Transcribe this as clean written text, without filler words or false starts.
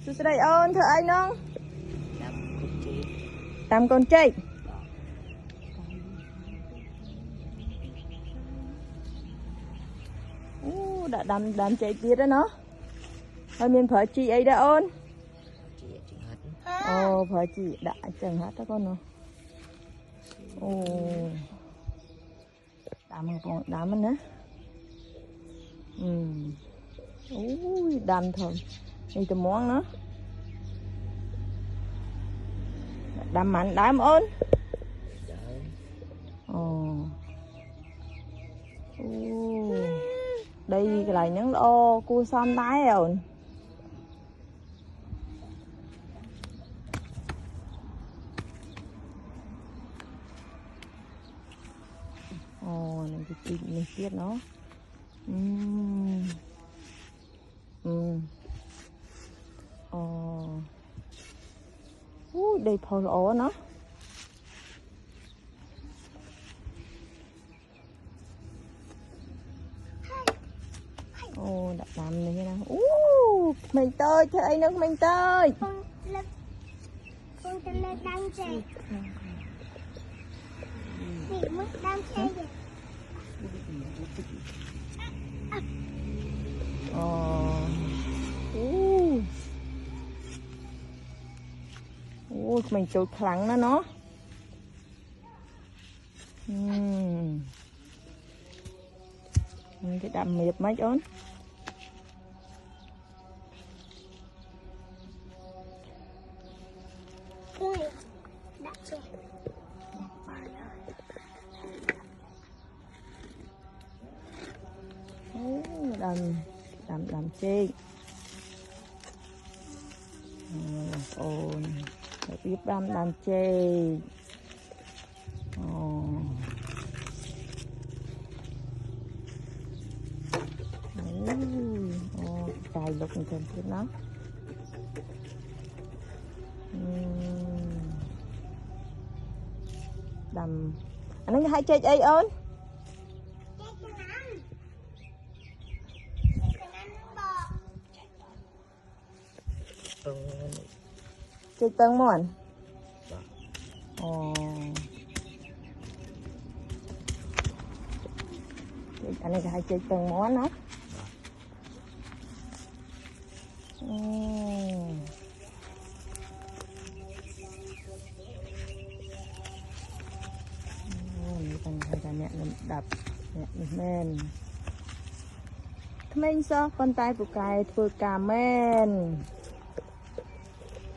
Chú sẽ đây ơn thưa anh không? Làm con chị. Đã đam chạy tiết đó nó. Thôi mình phải chị ấy đã ơn. Ồ phải chị đã chẳng hát đó con nó. Ồ đám nữa. Ui đam thôi. Đi từ món nữa. Đam mạnh đám ơn. Ồ. Đây cái này những ô cua xăm tái rồi. Ồ này cái mình biết nó. Ồ. Đây phô ổ nó. Ồ đặt làm này nè. Mình tơi thế ấy nước mình tơi. Con tên là đang chạy. Chị mất đang chạy vậy. Mình trôi khẳng đó nó. Cái đầm miệt mấy ớn. Đầm chi. Biết đầm chi. Cài lục mình thêm chút nó. Đầm anh ấy hay chơi ấy ơn. Chơi tân mòn. Anh này hay chơi tân món đó. Mẹ đập mẹ men mình sao con tay của cài vừa cả men.